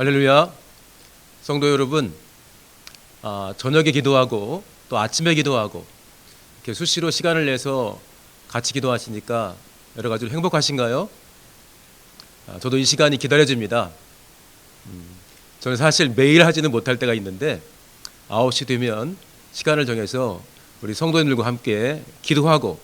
할렐루야. 성도 여러분, 저녁에 기도하고 또 아침에 기도하고 이렇게 수시로 시간을 내서 같이 기도하시니까 여러 가지로 행복하신가요? 저도 이 시간이 기다려집니다. 저는 사실 매일 하지는 못할 때가 있는데 9시 되면 시간을 정해서 우리 성도님들과 함께 기도하고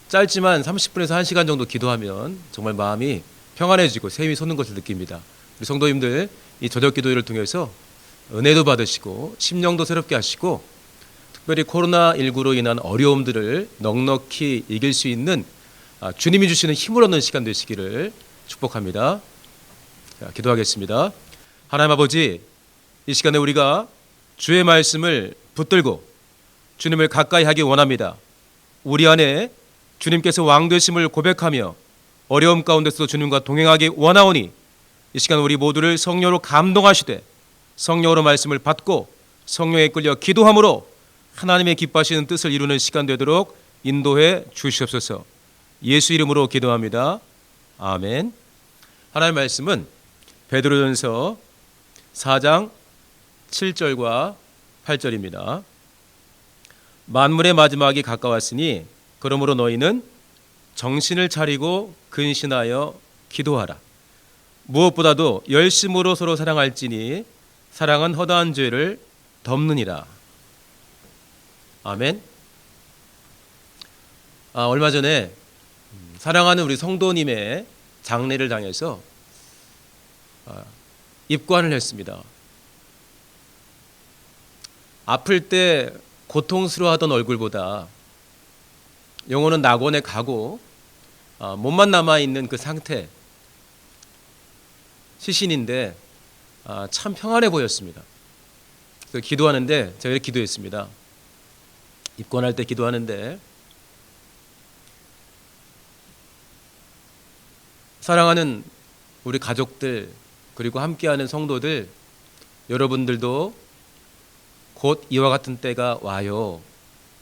짧지만 30분에서 1시간 정도 기도하면 정말 마음이 평안해지고 샘이 솟는 것을 느낍니다. 우리 성도님들 이 저녁 기도회를 통해서 은혜도 받으시고 심령도 새롭게 하시고 특별히 코로나19로 인한 어려움들을 넉넉히 이길 수 있는 주님이 주시는 힘을 얻는 시간 되시기를 축복합니다. 자, 기도하겠습니다. 하나님 아버지, 이 시간에 우리가 주의 말씀을 붙들고 주님을 가까이 하기 원합니다. 우리 안에 주님께서 왕 되심을 고백하며 어려움 가운데서 주님과 동행하기 원하오니 이 시간 우리 모두를 성령으로 감동하시되 성령으로 말씀을 받고 성령에 끌려 기도함으로 하나님의 기뻐하시는 뜻을 이루는 시간 되도록 인도해 주시옵소서. 예수 이름으로 기도합니다. 아멘. 하나님의 말씀은 베드로전서 4장 7절과 8절입니다. 만물의 마지막이 가까웠으니 그러므로 너희는 정신을 차리고 근신하여 기도하라. 무엇보다도 열심으로 서로 사랑할지니 사랑은 허다한 죄를 덮느니라. 아멘. 얼마 전에 사랑하는 우리 성도님의 장례를 당해서 입관을 했습니다. 아플 때 고통스러워하던 얼굴보다 영혼은 낙원에 가고 몸만 남아있는 그 상태, 시신인데 참 평안해 보였습니다. 그래서 기도하는데 제가 이렇게 기도했습니다. 입관할 때 기도하는데 사랑하는 우리 가족들 그리고 함께하는 성도들, 여러분들도 곧 이와 같은 때가 와요.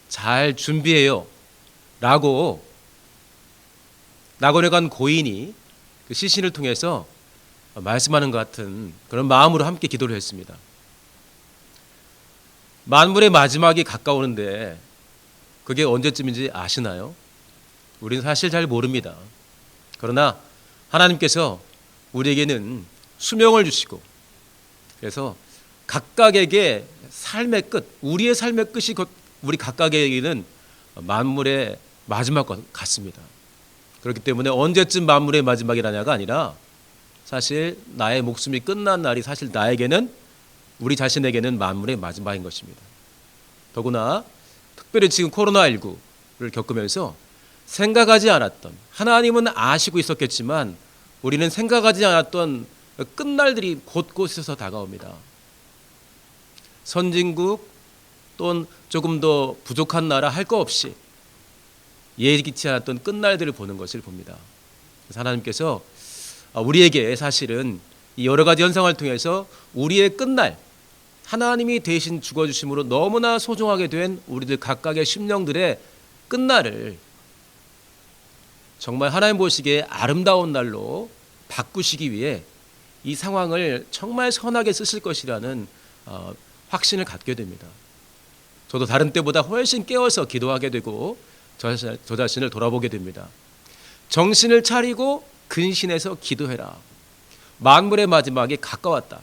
잘 준비해요. 라고 낙원에 간 고인이 그 시신을 통해서 말씀하는 것 같은 그런 마음으로 함께 기도를 했습니다. 만물의 마지막이 가까우는데 그게 언제쯤인지 아시나요? 우리는 사실 잘 모릅니다. 그러나 하나님께서 우리에게는 수명을 주시고 그래서 각각에게 삶의 끝, 우리의 삶의 끝이 우리 각각에게는 만물의 마지막과 같습니다. 그렇기 때문에 언제쯤 만물의 마지막이라냐가 아니라 사실 나의 목숨이 끝난 날이 사실 나에게는, 우리 자신에게는 만물의 마지막인 것입니다. 더구나 특별히 지금 코로나19를 겪으면서 생각하지 않았던, 하나님은 아시고 있었겠지만 우리는 생각하지 않았던 끝날들이 곳곳에서 다가옵니다. 선진국 또는 조금 더 부족한 나라 할 거 없이 예기치 않았던 끝날들을 보는 것을 봅니다. 그래서 하나님께서 우리에게 사실은 이 여러 가지 현상을 통해서 우리의 끝날, 하나님이 대신 죽어주심으로 너무나 소중하게 된 우리들 각각의 심령들의 끝날을 정말 하나님 보시기에 아름다운 날로 바꾸시기 위해 이 상황을 정말 선하게 쓰실 것이라는 확신을 갖게 됩니다. 저도 다른 때보다 훨씬 깨어서 기도하게 되고 저 자신을 돌아보게 됩니다. 정신을 차리고 근신해서 기도해라. 만물의 마지막이 가까웠다.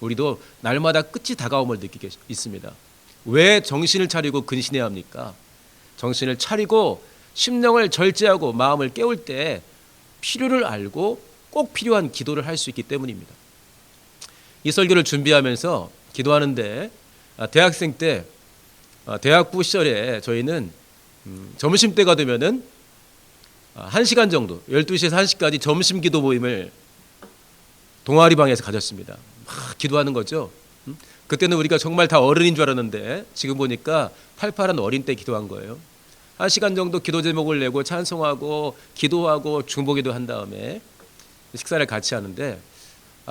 우리도 날마다 끝이 다가옴을 느끼게 있습니다. 왜 정신을 차리고 근신해야 합니까? 정신을 차리고 심령을 절제하고 마음을 깨울 때 필요를 알고 꼭 필요한 기도를 할 수 있기 때문입니다. 이 설교를 준비하면서 기도하는데 대학생 때 대학부 시절에 저희는 점심때가 되면은 1시간 정도, 12시에서 1시까지 점심 기도 모임을 동아리방에서 가졌습니다. 막 기도하는 거죠. 그때는 우리가 정말 다 어른인 줄 알았는데 지금 보니까 팔팔한 어린 때 기도한 거예요. 1시간 정도 기도 제목을 내고 찬송하고 기도하고 중보기도 한 다음에 식사를 같이 하는데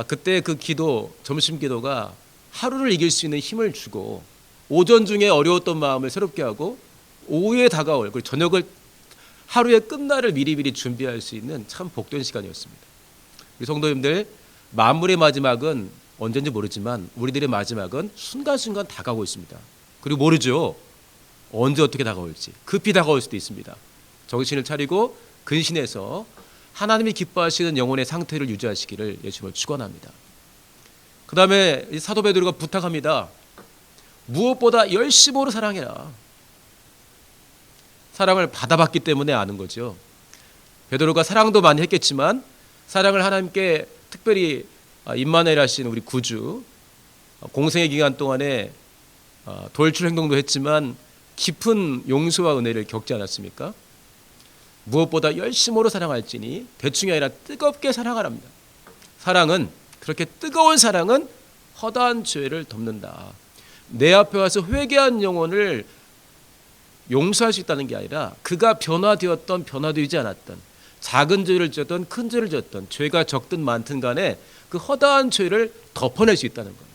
그때 그 기도, 점심 기도가 하루를 이길 수 있는 힘을 주고 오전 중에 어려웠던 마음을 새롭게 하고 오후에 다가올 그리고 저녁을 하루의 끝날을 미리미리 준비할 수 있는 참 복된 시간이었습니다. 우리 성도님들, 만물의 마지막은 언제인지 모르지만 우리들의 마지막은 순간순간 다가오고 있습니다. 그리고 모르죠. 언제 어떻게 다가올지. 급히 다가올 수도 있습니다. 정신을 차리고 근신해서 하나님이 기뻐하시는 영혼의 상태를 유지하시기를 예수님을 축원합니다. 그 다음에 사도 베드로가 부탁합니다. 무엇보다 열심으로 사랑해라. 사랑을 받아봤기 때문에 아는 거죠. 베드로가 사랑도 많이 했겠지만 사랑을 하나님께 특별히 임마누엘 하신 우리 구주, 공생의 기간 동안에 돌출 행동도 했지만 깊은 용서와 은혜를 겪지 않았습니까? 무엇보다 열심으로 사랑할지니 대충이 아니라 뜨겁게 사랑하랍니다. 사랑은, 그렇게 뜨거운 사랑은 허다한 죄를 덮는다. 내 앞에 와서 회개한 영혼을 용서할 수 있다는 게 아니라 그가 변화되었던 변화되지 않았던, 작은 죄를 지었던 큰 죄를 지었던, 죄가 적든 많든 간에 그 허다한 죄를 덮어낼 수 있다는 거예요.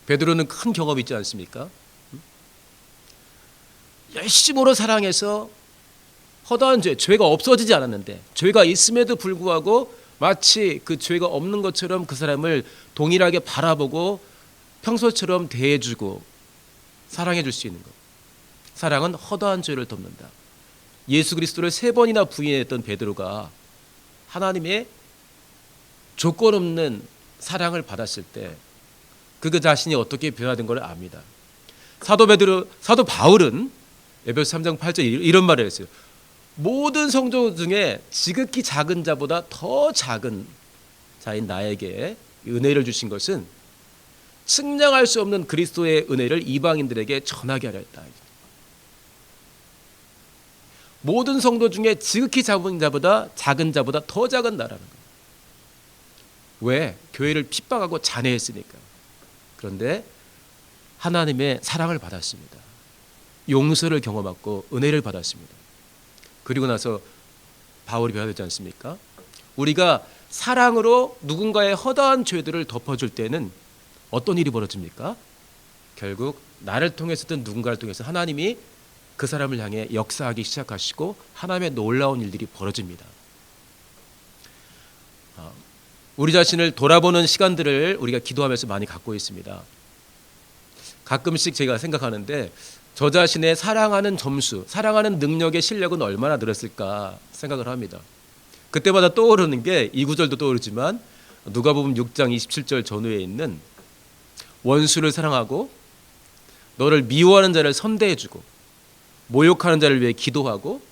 베드로는 큰 경험이 있지 않습니까? 열심으로 사랑해서 허다한 죄, 죄가 없어지지 않았는데 죄가 있음에도 불구하고 마치 그 죄가 없는 것처럼 그 사람을 동일하게 바라보고 평소처럼 대해주고 사랑해줄 수 있는 것. 사랑은 허다한 죄를 덮는다. 예수 그리스도를 3번이나 부인했던 베드로가 하나님의 조건 없는 사랑을 받았을 때 그 자신이 어떻게 변화된 걸 압니다. 사도 바울은 에베소 3장 8절 이런 말을 했어요. 모든 성도 중에 지극히 작은 자보다 더 작은 자인 나에게 은혜를 주신 것은 측량할 수 없는 그리스도의 은혜를 이방인들에게 전하게 하려 했다. 모든 성도 중에 지극히 작은 자보다 더 작은 나라는 거예요. 왜? 교회를 핍박하고 잔해했으니까. 그런데 하나님의 사랑을 받았습니다. 용서를 경험하고 은혜를 받았습니다. 그리고 나서 바울이 변화되지 않습니까? 우리가 사랑으로 누군가의 허다한 죄들을 덮어줄 때는 어떤 일이 벌어집니까? 결국 나를 통해서든 누군가를 통해서 하나님이 그 사람을 향해 역사하기 시작하시고 하나님의 놀라운 일들이 벌어집니다. 우리 자신을 돌아보는 시간들을 우리가 기도하면서 많이 갖고 있습니다. 가끔씩 제가 생각하는데 저 자신의 사랑하는 점수, 사랑하는 능력의 실력은 얼마나 늘었을까 생각을 합니다. 그때마다 떠오르는 게 이 구절도 떠오르지만 누가복음 6장 27절 전후에 있는 원수를 사랑하고 너를 미워하는 자를 선대해주고 모욕하는 자를 위해 기도하고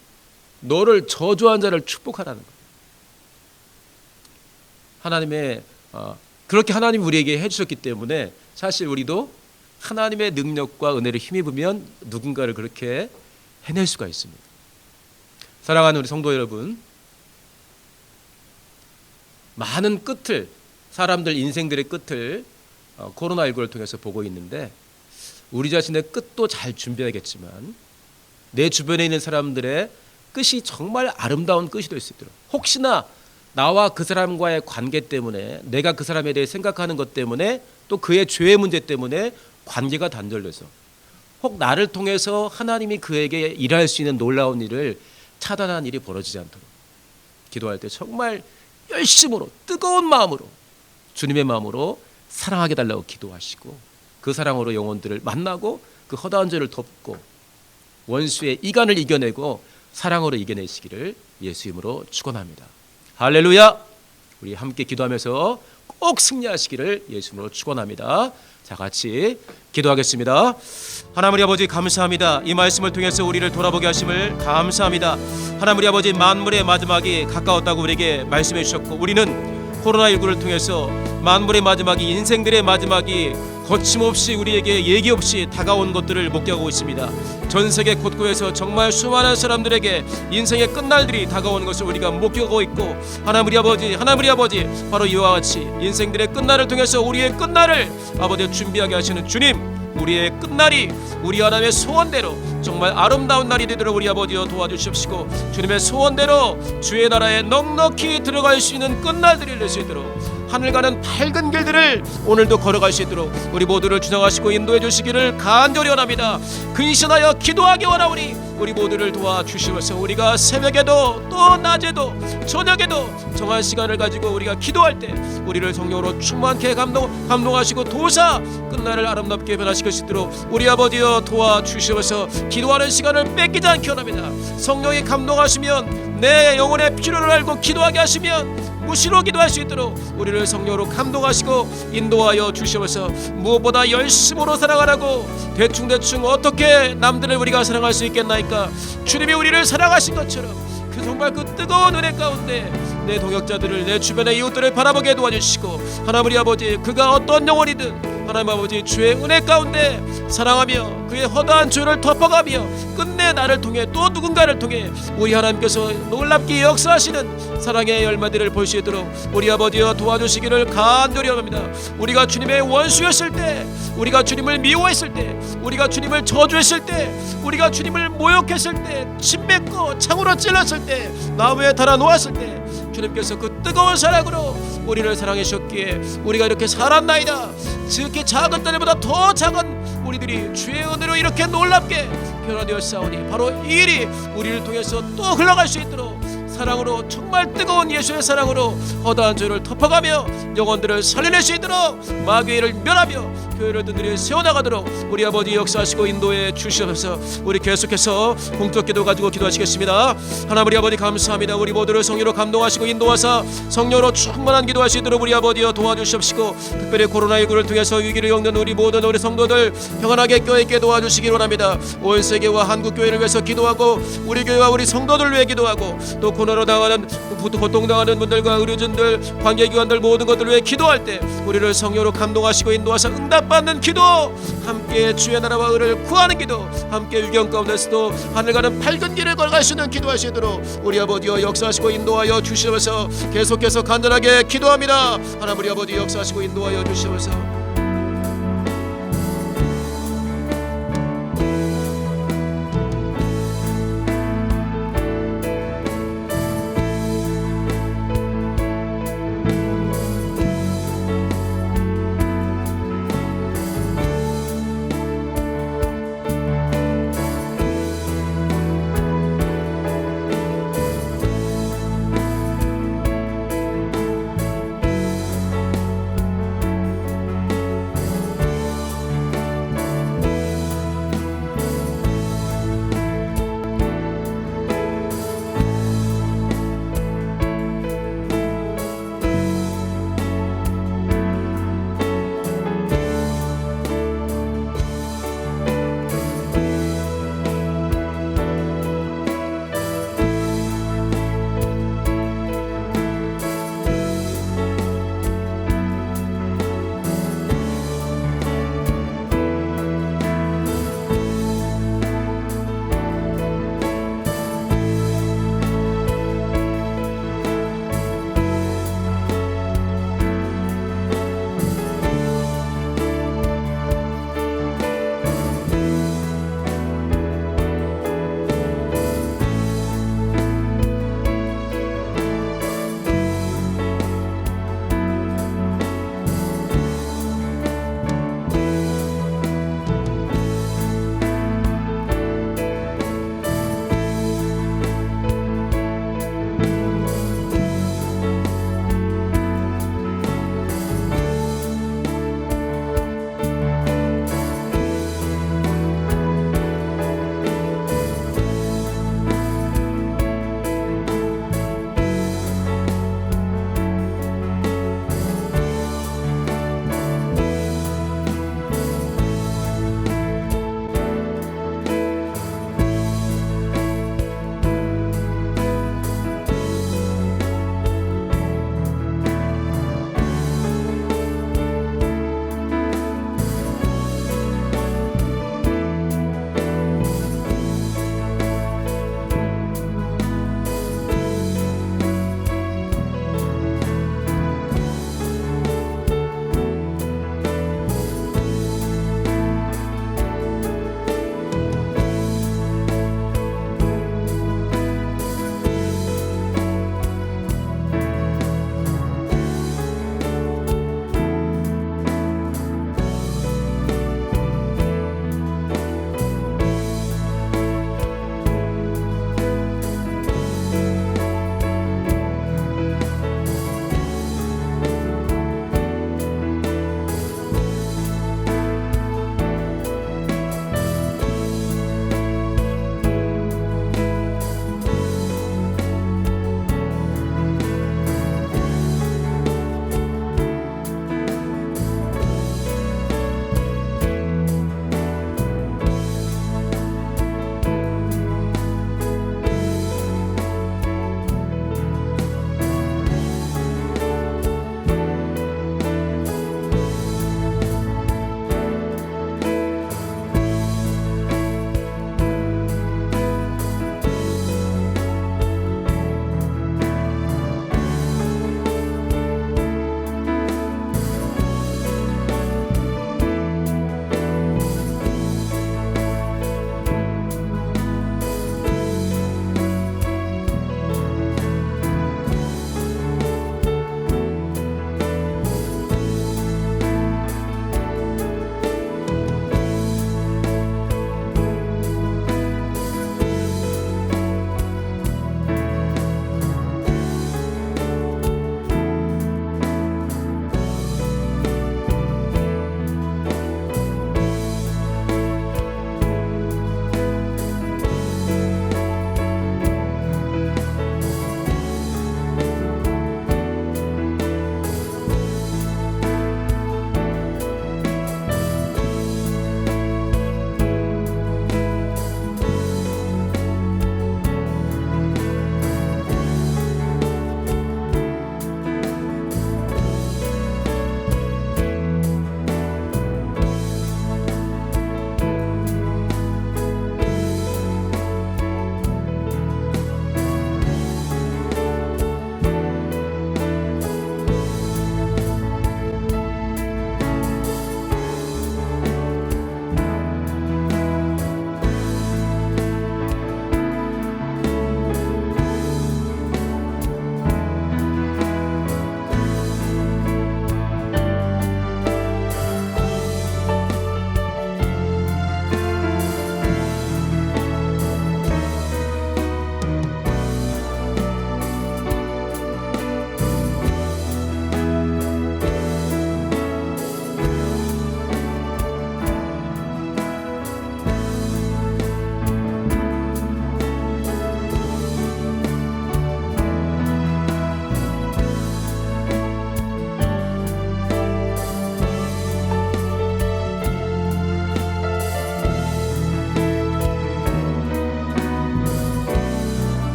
너를 저주한 자를 축복하라는 거예요. 그렇게 하나님이 우리에게 해주셨기 때문에 사실 우리도 하나님의 능력과 은혜를 힘입으면 누군가를 그렇게 해낼 수가 있습니다. 사랑하는 우리 성도 여러분, 많은 끝을, 사람들 인생들의 끝을 코로나19를 통해서 보고 있는데 우리 자신의 끝도 잘 준비해야겠지만 내 주변에 있는 사람들의 끝이 정말 아름다운 끝이 될 수 있도록, 혹시나 나와 그 사람과의 관계 때문에, 내가 그 사람에 대해 생각하는 것 때문에, 또 그의 죄의 문제 때문에 관계가 단절돼서 혹 나를 통해서 하나님이 그에게 일할 수 있는 놀라운 일을 차단하는 일이 벌어지지 않도록 기도할 때 정말 열심으로 뜨거운 마음으로 주님의 마음으로 사랑하게 달라고 기도하시고 그 사랑으로 영혼들을 만나고 그 허다한 죄를 덮고 원수의 이간을 이겨내고 사랑으로 이겨내시기를 예수 이름으로 축원합니다. 할렐루야. 우리 함께 기도하면서 꼭 승리하시기를 예수 이름으로 축원합니다. 자, 같이 기도하겠습니다. 하나님 우리 아버지 감사합니다. 이 말씀을 통해서 우리를 돌아보게 하심을 감사합니다. 하나님 우리 아버지 만물의 마지막이 가까웠다고 우리에게 말씀해 주셨고 우리는 코로나19를 통해서 만물의 마지막이, 인생들의 마지막이 거침없이 우리에게 예기 없이 다가온 것들을 목격하고 있습니다. 전 세계 곳곳에서 정말 수많은 사람들에게 인생의 끝날들이 다가오는 것을 우리가 목격하고 있고 하나님 우리 아버지 바로 이와 같이 인생들의 끝날을 통해서 우리의 끝날을 아버지 준비하게 하시는 주님, 우리의 끝날이 우리 하나님의 소원대로 정말 아름다운 날이 되도록 우리 아버지여 도와주십시고 주님의 소원대로 주의 나라에 넉넉히 들어갈 수 있는 끝날들이 될 수 있도록 하늘 가는 밝은 길들을 오늘도 걸어갈 수 있도록 우리 모두를 주장하시고 인도해 주시기를 간절히 원합니다. 근신하여 기도하기 원하오니 우리 모두를 도와주시면서 우리가 새벽에도 또 낮에도 저녁에도 정한 시간을 가지고 우리가 기도할 때 우리를 성령으로 충만케 감동하시고 도사 끝날을 아름답게 변화시킬 수 있도록 우리 아버지여 도와주시면서 기도하는 시간을 뺏기지 않게 원합니다. 성령이 감동하시면 내 영혼의 필요를 알고 기도하게 하시면 무시로 기도할 수 있도록 우리를 성령으로 감동하시고 인도하여 주시면서 무엇보다 열심으로 사랑하라고 대충 어떻게 남들을 우리가 사랑할 수 있겠나이까. 주님이 우리를 사랑하신 것처럼 그 정말 그 뜨거운 은혜 가운데 내 동역자들을 내 주변의 이웃들을 바라보게 도와주시고 하나님 우리 아버지 그가 어떤 영혼이든 하나님 아버지 주의 은혜 가운데 사랑하며 그의 허다한 죄를 덮어가며 끝내 나를 통해 또 누군가를 통해 우리 하나님께서 놀랍게 역사하시는 사랑의 열매들을 볼 수 있도록 우리 아버지여 도와주시기를 간절히 원합니다. 우리가 주님의 원수였을 때, 우리가 주님을 미워했을 때, 우리가 주님을 저주했을 때, 우리가 주님을 모욕했을 때, 침뱉고 창으로 찔렀을 때, 나무에 달아 놓았을 때 주님께서 그 뜨거운 사랑으로 우리를 사랑해 주셨기에 우리가 이렇게 살았나이다. 지극히 작은 딸보다 더 작은 우리들이 주의 은혜로 이렇게 놀랍게 변화되었사오니 바로 이 일이 우리를 통해서 또 흘러갈 수 있도록 사랑으로 정말 뜨거운 예수의 사랑으로 허다한 죄를 덮어가며 영혼들을 살려낼 수 있도록 마귀의 일을 멸하며 교회를 든든히 세워나가도록 우리 아버지 역사하시고 인도해 주시옵소서. 우리 계속해서 공적기도 가지고 기도하시겠습니다. 하나님 우리 아버지 감사합니다. 우리 모두를 성령으로 감동하시고 인도하사 성령으로 충만한 기도할 수 있도록 우리 아버지여 도와주시옵시고 특별히 코로나19를 통해서 위기를 겪는 우리 모든 우리 성도들 평안하게 껴있게 도와주시기 원합니다. 온 세계와 한국 교회를 위해서 기도하고 우리 교회와 우리 성도들 위해 기도하고 또 코로나로 당하는 고통당하는 분들과 의료진들 관계기관들 모든 것들 위해 기도할 때 우리를 성령으로 감동하시고 인도하사 응답받는 기도, 함께 주의 나라와 의를 구하는 기도, 함께 위경 가운데서도 하늘 가는 밝은 길을 걸어갈 수 있는 기도할 수 있도록 우리 아버지여 역사하시고 인도하여 주시면서 계속해서 간절하게 기도합니다. 하나님 우리 아버지 역사하시고 인도하여 주시면서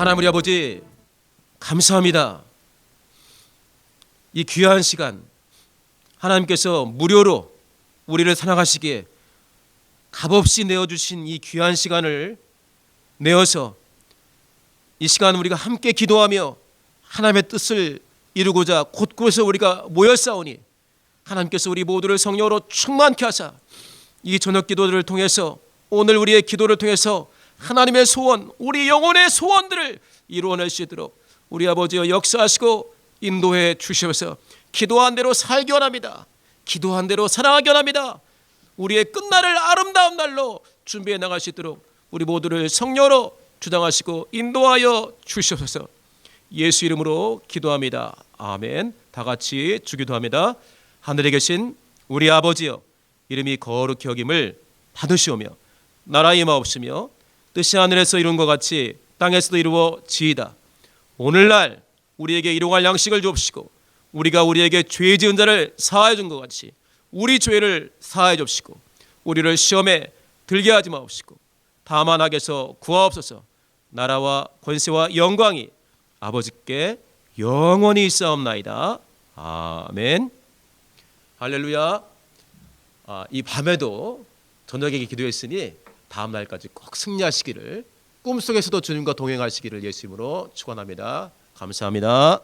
하나님 우리 아버지 감사합니다. 이 귀한 시간 하나님께서 무료로 우리를 사랑하시기에 값없이 내어주신 이 귀한 시간을 내어서 이 시간 우리가 함께 기도하며 하나님의 뜻을 이루고자 곳곳에서 우리가 모였사오니 하나님께서 우리 모두를 성령으로 충만케 하사 이 저녁 기도를 통해서 오늘 우리의 기도를 통해서 하나님의 소원, 우리 영혼의 소원들을 이루어낼 수 있도록 우리 아버지여 역사하시고 인도해 주시옵소서. 기도한 대로 살기 원합니다. 기도한 대로 사랑하기 원합니다. 우리의 끝날을 아름다운 날로 준비해 나갈 수 있도록 우리 모두를 성령으로 주장하시고 인도하여 주시옵소서. 예수 이름으로 기도합니다. 아멘. 다 같이 주기도합니다. 하늘에 계신 우리 아버지여, 이름이 거룩히 여김을 받으시오며 나라의 임하옵시며 뜻이 하늘에서 이룬 것 같이 땅에서도 이루어지이다. 오늘날 우리에게 일용할 양식을 주옵시고 우리가 우리에게 죄 지은 자를 사하여 준 것 같이 우리 죄를 사하여 줍시고 우리를 시험에 들게 하지 마옵시고 다만 악에서 구하옵소서. 나라와 권세와 영광이 아버지께 영원히 있사옵나이다. 아멘. 할렐루야. 이 밤에도 저녁에 기도했으니 다음 날까지 꼭 승리하시기를, 꿈속에서도 주님과 동행하시기를 예수 이름으로 축원합니다. 감사합니다.